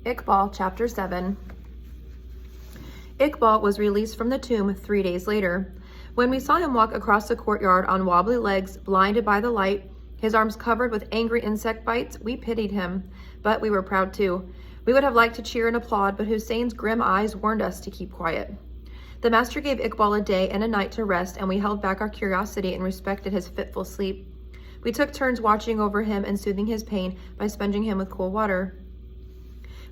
Iqbal, Chapter 7. Iqbal was released from the tomb 3 days later. When we saw him walk across the courtyard on wobbly legs, blinded by the light, his arms covered with angry insect bites, we pitied him, but we were proud too. We would have liked to cheer and applaud, but Hussein's grim eyes warned us to keep quiet. The master gave Iqbal a day and a night to rest, and we held back our curiosity and respected his fitful sleep. We took turns watching over him and soothing his pain by sponging him with cool water.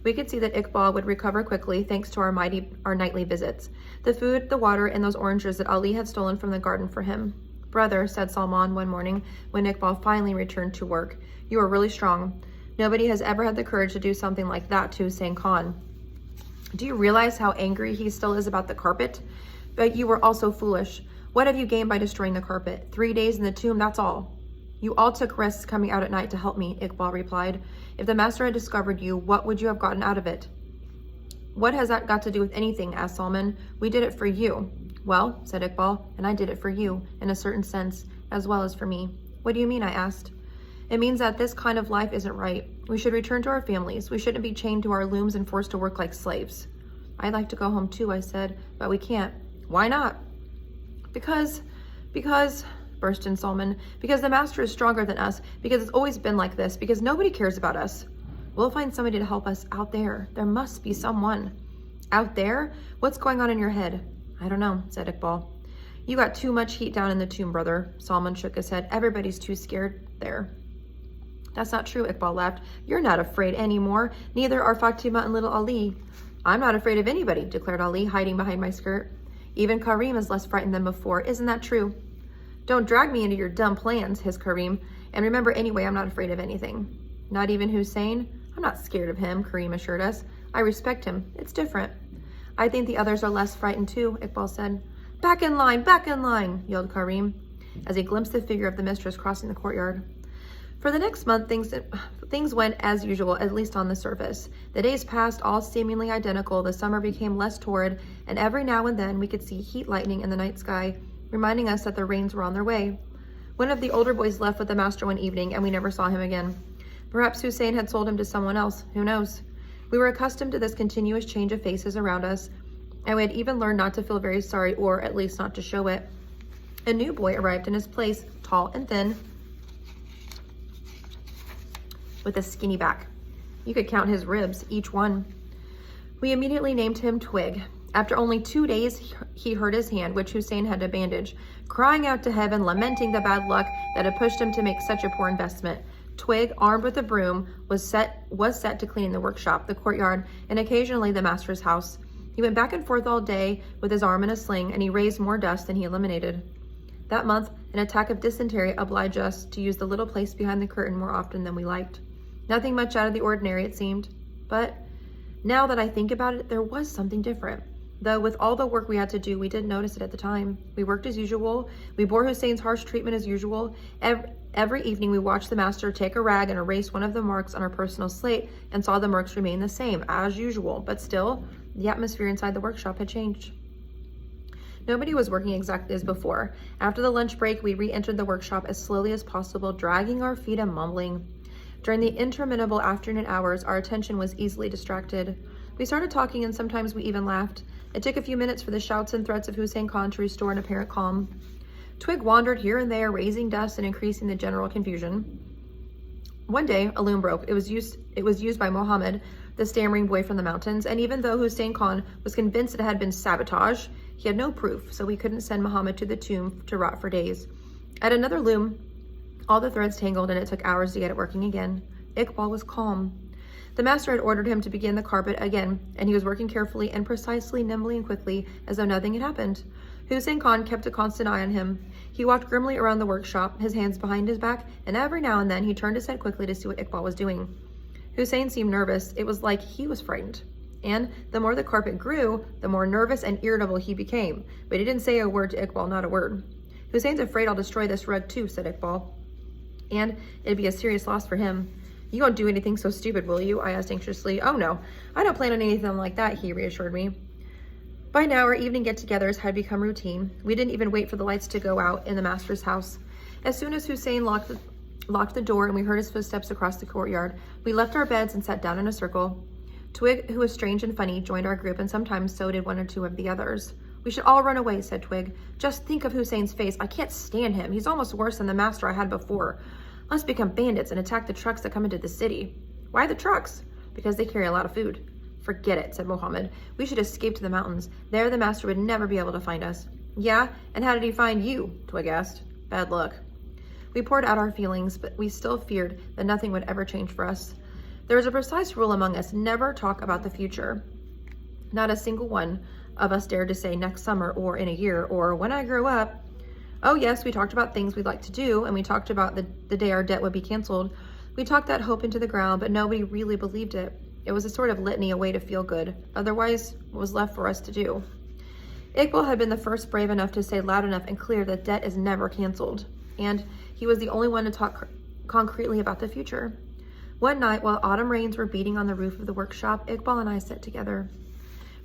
We could see that Iqbal would recover quickly thanks to our nightly visits. The food, the water, and those oranges that Ali had stolen from the garden for him. "Brother," said Salman one morning when Iqbal finally returned to work, "you are really strong. Nobody has ever had the courage to do something like that to Hussein Khan. Do you realize how angry he still is about the carpet? But you were also foolish. What have you gained by destroying the carpet? 3 days in the tomb, that's all." "You all took risks coming out at night to help me," Iqbal replied. "If the master had discovered you, what would you have gotten out of it?" "What has that got to do with anything?" asked Salman. "We did it for you." "Well," said Iqbal, "and I did it for you, in a certain sense, as well as for me." "What do you mean?" I asked. "It means that this kind of life isn't right. We should return to our families. We shouldn't be chained to our looms and forced to work like slaves." "I'd like to go home too," I said, "but we can't." "Why not?" Because, burst in Salman, "because the master is stronger than us, because it's always been like this, because nobody cares about us." "We'll find somebody to help us out there. There must be someone." "Out there? What's going on in your head?" "I don't know," said Iqbal. "You got too much heat down in the tomb, brother." Salman shook his head. "Everybody's too scared there." "That's not true," Iqbal laughed. "You're not afraid anymore. Neither are Fatima and little Ali." "I'm not afraid of anybody," declared Ali, hiding behind my skirt. "Even Karim is less frightened than before. Isn't that true?" "Don't drag me into your dumb plans," hissed Karim. "And remember, anyway, I'm not afraid of anything." "Not even Hussein?" "I'm not scared of him," Karim assured us. "I respect him. It's different." "I think the others are less frightened too," Iqbal said. Back in line, yelled Karim, as he glimpsed the figure of the mistress crossing the courtyard. For the next month, things went as usual, at least on the surface. The days passed all seemingly identical, the summer became less torrid, and every now and then we could see heat lightning in the night sky, reminding us that the rains were on their way. One of the older boys left with the master one evening, and we never saw him again. Perhaps Hussein had sold him to someone else, who knows? We were accustomed to this continuous change of faces around us, and we had even learned not to feel very sorry, or at least not to show it. A new boy arrived in his place, tall and thin, with a skinny back. You could count his ribs, each one. We immediately named him Twig. After only 2 days, he hurt his hand, which Hussein had to bandage, crying out to heaven, lamenting the bad luck that had pushed him to make such a poor investment. Twig, armed with a broom, was set to clean the workshop, the courtyard, and occasionally the master's house. He went back and forth all day with his arm in a sling, and he raised more dust than he eliminated. That month, an attack of dysentery obliged us to use the little place behind the curtain more often than we liked. Nothing much out of the ordinary, it seemed. But now that I think about it, there was something different. Though with all the work we had to do, we didn't notice it at the time. We worked as usual. We bore Hussein's harsh treatment as usual. Every evening we watched the master take a rag and erase one of the marks on our personal slate and saw the marks remain the same, as usual. But still, the atmosphere inside the workshop had changed. Nobody was working exactly as before. After the lunch break, we re-entered the workshop as slowly as possible, dragging our feet and mumbling. During the interminable afternoon hours, our attention was easily distracted. We started talking, and sometimes we even laughed. It took a few minutes for the shouts and threats of Hussein Khan to restore an apparent calm. Twig wandered here and there, raising dust and increasing the general confusion. One day, a loom broke. It was used by Mohammed, the stammering boy from the mountains, and even though Hussein Khan was convinced it had been sabotage, he had no proof, so we couldn't send Mohammed to the tomb to rot for days. At another loom, all the threads tangled, and it took hours to get it working again. Iqbal was calm. The master had ordered him to begin the carpet again, and he was working carefully and precisely, nimbly and quickly, as though nothing had happened. Hussein Khan kept a constant eye on him. He walked grimly around the workshop, his hands behind his back, and every now and then he turned his head quickly to see what Iqbal was doing. Hussein seemed nervous. It was like he was frightened. And the more the carpet grew, the more nervous and irritable he became. But he didn't say a word to Iqbal, not a word. "Hussein's afraid I'll destroy this rug too," said Iqbal. "And it'd be a serious loss for him." "You won't do anything so stupid, will you?" I asked anxiously. "Oh no, I don't plan on anything like that," he reassured me. By now, our evening get-togethers had become routine. We didn't even wait for the lights to go out in the master's house. As soon as Hussein locked the door and we heard his footsteps across the courtyard, we left our beds and sat down in a circle. Twig, who was strange and funny, joined our group, and sometimes so did one or two of the others. We should all run away, said Twig. Just think of Hussein's face. I can't stand him. He's almost worse than the master I had before. Let's become bandits and attack the trucks that come into the city. Why the trucks? Because they carry a lot of food. Forget it, said Mohammed. We should escape to the mountains. There the master would never be able to find us. Yeah, and how did he find you? Twig asked. Bad luck. We poured out our feelings, but we still feared that nothing would ever change for us. There was a precise rule among us: never talk about the future. Not a single one of us dared to say next summer or in a year or when I grow up. Oh yes, we talked about things we'd like to do, and we talked about the day our debt would be canceled. We talked that hope into the ground, but nobody really believed it. It was a sort of litany, a way to feel good. Otherwise, what was left for us to do? Iqbal had been the first brave enough to say loud enough and clear that debt is never canceled, and he was the only one to talk concretely about the future. One night, while autumn rains were beating on the roof of the workshop, Iqbal and I sat together.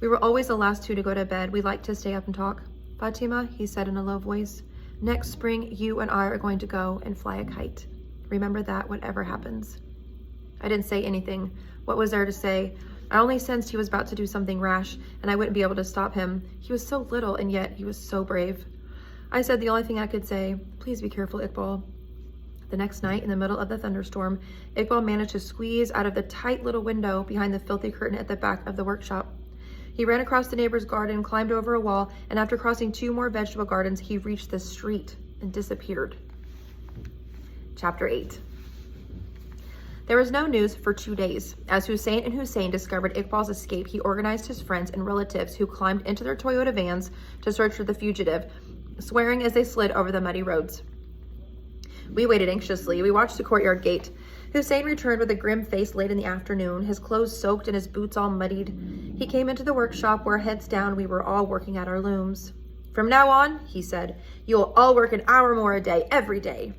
We were always the last two to go to bed. We liked to stay up and talk. Fatima, he said in a low voice, next spring, you and I are going to go and fly a kite. Remember that, whatever happens. I didn't say anything. What was there to say? I only sensed he was about to do something rash, and I wouldn't be able to stop him. He was so little, and yet he was so brave. I said the only thing I could say, please be careful, Iqbal. The next night, in the middle of the thunderstorm, Iqbal managed to squeeze out of the tight little window behind the filthy curtain at the back of the workshop. He ran across the neighbor's garden, climbed over a wall, and after crossing 2 more vegetable gardens, he reached the street and disappeared. Chapter 8. There was no news for 2 days. As Hussein and Hussein discovered Iqbal's escape, he organized his friends and relatives who climbed into their Toyota vans to search for the fugitive, swearing as they slid over the muddy roads. We waited anxiously. We watched the courtyard gate. Hussein returned with a grim face late in the afternoon, his clothes soaked and his boots all muddied. He came into the workshop where, heads down, we were all working at our looms. From now on, he said, you will all work an hour more a day, every day.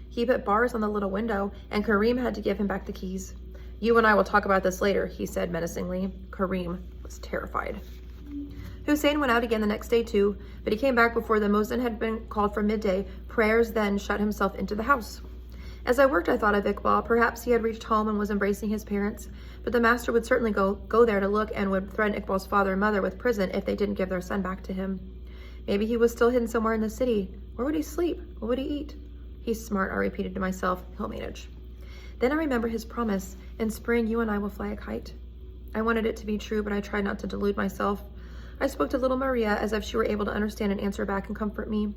He put bars on the little window, and Karim had to give him back the keys. You and I will talk about this later, he said menacingly. Karim was terrified. Hussein went out again the next day too, but he came back before the muezzin had been called for midday. Prayers then shut himself into the house. As I worked, I thought of Iqbal. Perhaps he had reached home and was embracing his parents, but the master would certainly go there to look and would threaten Iqbal's father and mother with prison if they didn't give their son back to him. Maybe he was still hidden somewhere in the city. Where would he sleep? What would he eat? He's smart, I repeated to myself. He'll manage. Then I remember his promise. In spring, you and I will fly a kite. I wanted it to be true, but I tried not to delude myself. I spoke to little Maria as if she were able to understand and answer back and comfort me.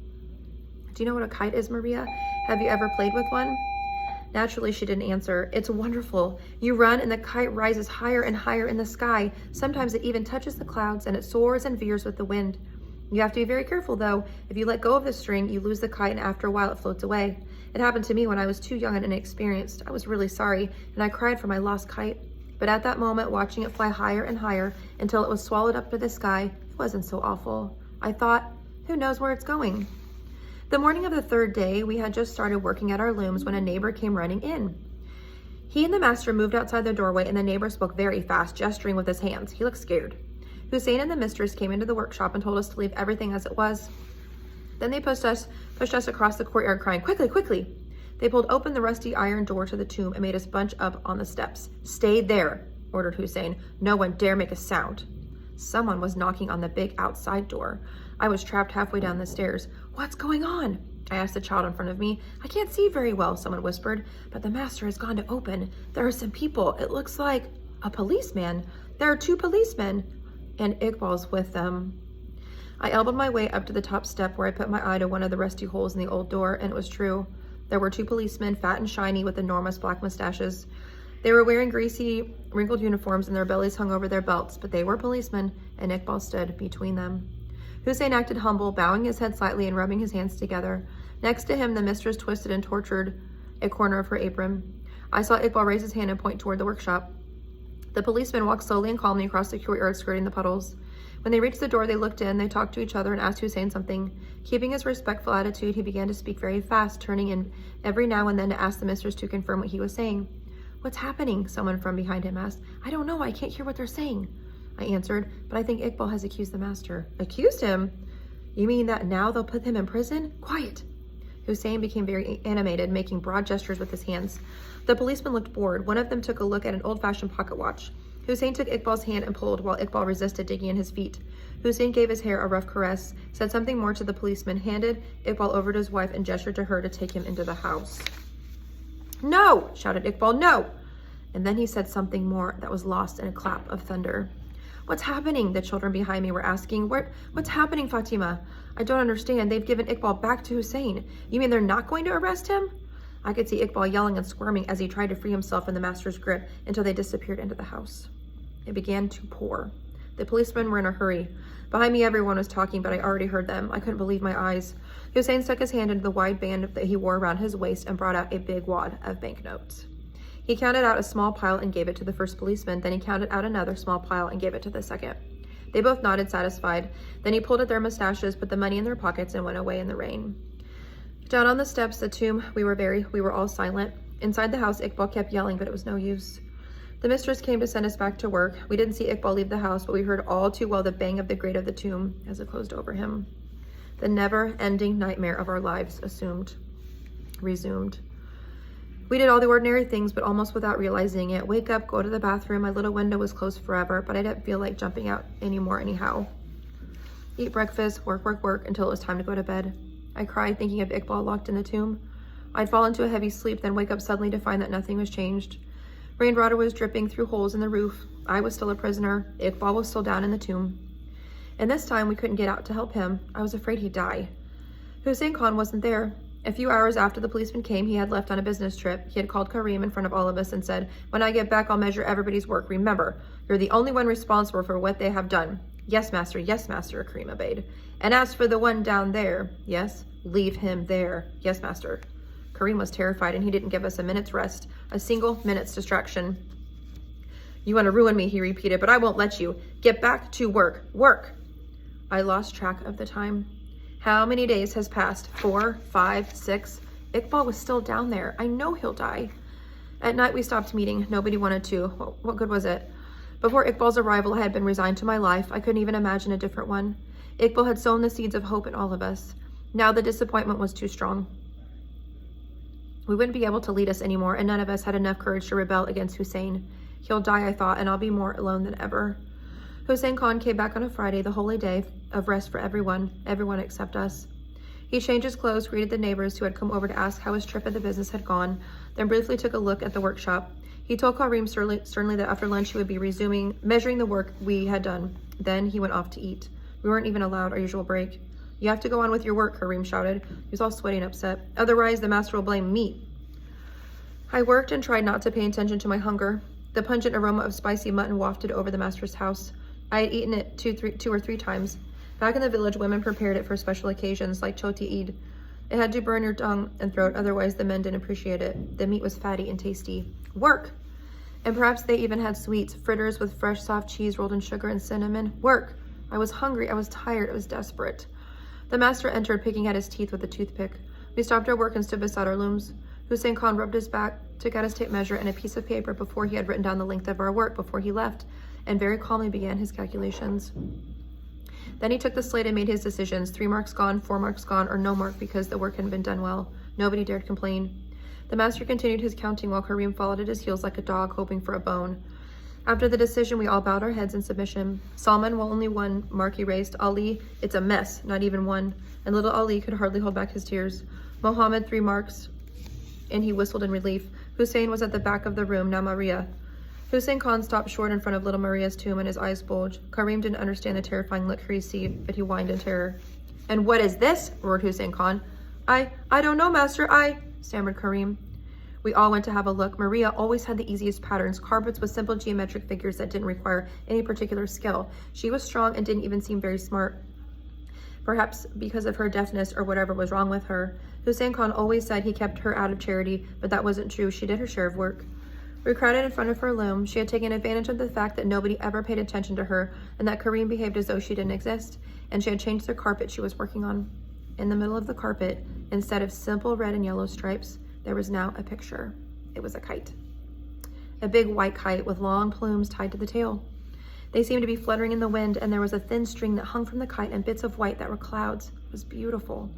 Do you know what a kite is, Maria? Have you ever played with one? Naturally, she didn't answer. It's wonderful. You run and the kite rises higher and higher in the sky. Sometimes it even touches the clouds and it soars and veers with the wind. You have to be very careful though. If you let go of the string, you lose the kite and after a while it floats away. It happened to me when I was too young and inexperienced. I was really sorry and I cried for my lost kite. But at that moment, watching it fly higher and higher until it was swallowed up to the sky, it wasn't so awful. I thought, who knows where it's going? The morning of the 3rd day, we had just started working at our looms when a neighbor came running in. He and the master moved outside the doorway and the neighbor spoke very fast, gesturing with his hands. He looked scared. Hussein and the mistress came into the workshop and told us to leave everything as it was. Then they pushed us across the courtyard crying, quickly, quickly. They pulled open the rusty iron door to the tomb and made us bunch up on the steps. Stay there, ordered Hussein. No one dare make a sound. Someone was knocking on the big outside door. I was trapped halfway down the stairs. What's going on? I asked the child in front of me. I can't see very well, someone whispered, but the master has gone to open. There are some people. It looks like a policeman. There are 2 policemen, and Iqbal's with them. I elbowed my way up to the top step where I put my eye to one of the rusty holes in the old door, and it was true. There were 2 policemen, fat and shiny, with enormous black mustaches. They were wearing greasy, wrinkled uniforms and their bellies hung over their belts, but they were policemen, and Iqbal stood between them. Hussein acted humble, bowing his head slightly and rubbing his hands together. Next to him, the mistress twisted and tortured a corner of her apron. I saw Iqbal raise his hand and point toward the workshop. The policemen walked slowly and calmly across the courtyard, skirting the puddles. When they reached the door, they looked in, they talked to each other and asked Hussein something. Keeping his respectful attitude, he began to speak very fast, turning in every now and then to ask the mistress to confirm what he was saying. What's happening? Someone from behind him asked. I don't know, I can't hear what they're saying. I answered, but I think Iqbal has accused the master. Accused him? You mean that now they'll put him in prison? Quiet. Hussein became very animated, making broad gestures with his hands. The policeman looked bored. One of them took a look at an old-fashioned pocket watch. Hussein took Iqbal's hand and pulled while Iqbal resisted, digging in his feet. Hussein gave his hair a rough caress, said something more to the policeman, handed Iqbal over to his wife, and gestured to her to take him into the house. "No!" shouted Iqbal, "no!" And then he said something more that was lost in a clap of thunder. "What's happening?" the children behind me were asking. What's happening, Fatima? I don't understand. They've given Iqbal back to Hussein. You mean they're not going to arrest him? I could see Iqbal yelling and squirming as he tried to free himself from the master's grip until they disappeared into the house. It began to pour. The policemen were in a hurry. Behind me, everyone was talking, but I already heard them. I couldn't believe my eyes. Hussein stuck his hand into the wide band that he wore around his waist and brought out a big wad of banknotes. He counted out a small pile and gave it to the first policeman. Then he counted out another small pile and gave it to the second. They both nodded, satisfied. Then he pulled at their mustaches, put the money in their pockets, and went away in the rain. Down on the steps, the tomb we were all silent. Inside the house, Iqbal kept yelling, but it was no use. The mistress came to send us back to work. We didn't see Iqbal leave the house, but we heard all too well the bang of the grate of the tomb as it closed over him. The never-ending nightmare of our lives resumed. We did all the ordinary things, but almost without realizing it. Wake up, go to the bathroom. My little window was closed forever, but I didn't feel like jumping out anymore anyhow. Eat breakfast, work, until it was time to go to bed. I cried, thinking of Iqbal locked in the tomb. I'd fall into a heavy sleep, then wake up suddenly to find that nothing was changed. Rainwater was dripping through holes in the roof. I was still a prisoner. Iqbal was still down in the tomb. And this time, we couldn't get out to help him. I was afraid he'd die. Hussein Khan wasn't there. A few hours after the policeman came, he had left on a business trip. He had called Karim in front of all of us and said, "When I get back, I'll measure everybody's work. Remember, you're the only one responsible for what they have done." Yes, master, Karim obeyed. "And as for the one down there," yes, "leave him there." Yes, master. Karim was terrified, and he didn't give us a minute's rest, a single minute's distraction. "You want to ruin me," he repeated, "but I won't let you. Get back to work. Work!" I lost track of the time. How many days has passed? 4, 5, 6? Iqbal was still down there. I know he'll die. At night, we stopped meeting. Nobody wanted to. What good was it? Before Iqbal's arrival, I had been resigned to my life. I couldn't even imagine a different one. Iqbal had sown the seeds of hope in all of us. Now the disappointment was too strong. We wouldn't be able to lead us anymore, and none of us had enough courage to rebel against Hussein. He'll die, I thought, and I'll be more alone than ever. Hussein Khan came back on a Friday, the holy day of rest for everyone except us. He changed his clothes, greeted the neighbors who had come over to ask how his trip at the business had gone, then briefly took a look at the workshop. He told Karim sternly that after lunch he would be measuring the work we had done. Then he went off to eat. We weren't even allowed our usual break. "You have to go on with your work," Karim shouted. He was all sweaty and upset. "Otherwise, the master will blame me." I worked and tried not to pay attention to my hunger. The pungent aroma of spicy mutton wafted over the master's house. I had eaten it two or three times. Back in the village, women prepared it for special occasions like Choti Eid. It had to burn your tongue and throat, otherwise the men didn't appreciate it. The meat was fatty and tasty. Work! And perhaps they even had sweets, fritters with fresh soft cheese rolled in sugar and cinnamon. Work! I was hungry, I was tired, I was desperate. The master entered, picking at his teeth with a toothpick. We stopped our work and stood beside our looms. Hussein Khan rubbed his back, took out his tape measure and a piece of paper before he had written down the length of our work before he left, and very calmly began his calculations. Then he took the slate and made his decisions. 3 marks gone, 4 marks gone, or no mark because the work hadn't been done well. Nobody dared complain. The master continued his counting while Karim followed at his heels like a dog hoping for a bone. After the decision, we all bowed our heads in submission. Salman, only 1 mark erased. Ali, it's a mess, not even 1. And little Ali could hardly hold back his tears. Mohammed, 3 marks, and he whistled in relief. Hussein was at the back of the room, now Maria. Hussein Khan stopped short in front of little Maria's tomb and his eyes bulged. Karim didn't understand the terrifying look he received, but he whined in terror. "And what is this?" roared Hussein Khan. I don't know, master, stammered Karim. We all went to have a look. Maria always had the easiest patterns, carpets with simple geometric figures that didn't require any particular skill. She was strong and didn't even seem very smart. Perhaps because of her deafness or whatever was wrong with her. Hussein Khan always said he kept her out of charity, but that wasn't true. She did her share of work. We crowded in front of her loom. She had taken advantage of the fact that nobody ever paid attention to her and that Karim behaved as though she didn't exist, and she had changed the carpet she was working on. In the middle of the carpet, instead of simple red and yellow stripes, there was now a picture. It was a kite. A big white kite with long plumes tied to the tail. They seemed to be fluttering in the wind, and there was a thin string that hung from the kite and bits of white that were clouds. It was beautiful.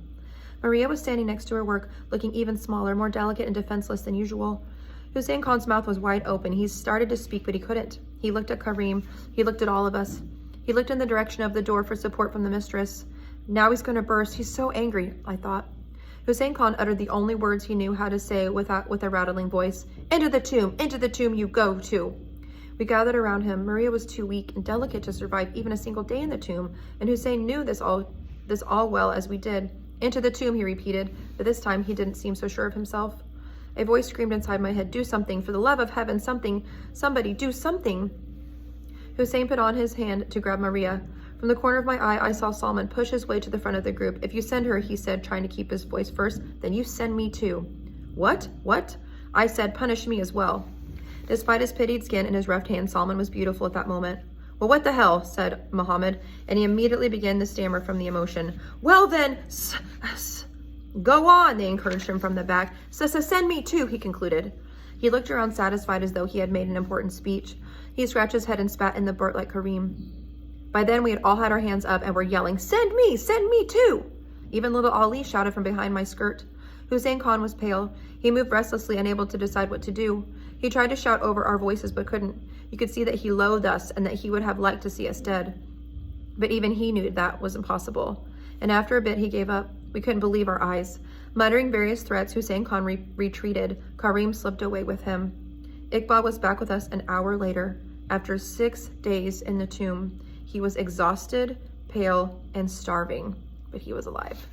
Maria was standing next to her work, looking even smaller, more delicate and defenseless than usual. Hussein Khan's mouth was wide open. He started to speak, but he couldn't. He looked at Karim. He looked at all of us. He looked in the direction of the door for support from the mistress. Now he's going to burst. He's so angry, I thought. Hussein Khan uttered the only words he knew how to say with a rattling voice. Into the tomb you go to. We gathered around him. Maria was too weak and delicate to survive even a single day in the tomb, and Hussein knew this all well as we did. Into the tomb, he repeated, but this time he didn't seem so sure of himself. A voice screamed inside my head, do something, for the love of heaven, somebody, do something. Hussein put on his hand to grab Maria. From the corner of my eye, I saw Salman push his way to the front of the group. If you send her, he said, trying to keep his voice first, then you send me too. What? I said, punish me as well. Despite his pitted skin and his rough hands, Salman was beautiful at that moment. Well, what the hell, said Muhammad, and he immediately began to stammer from the emotion. Well then, go on, they encouraged him from the back. Send me too, he concluded. He looked around satisfied as though he had made an important speech. He scratched his head and spat in the dirt like Karim. By then, we had all had our hands up and were yelling, send me too. Even little Ali shouted from behind my skirt. Hussein Khan was pale. He moved restlessly, unable to decide what to do. He tried to shout over our voices, but couldn't. You could see that he loathed us and that he would have liked to see us dead. But even he knew that was impossible. And after a bit, he gave up. We couldn't believe our eyes. Muttering various threats, Hussein Khan retreated. Karim slipped away with him. Iqbal was back with us an hour later. After 6 days in the tomb, he was exhausted, pale, and starving, but he was alive.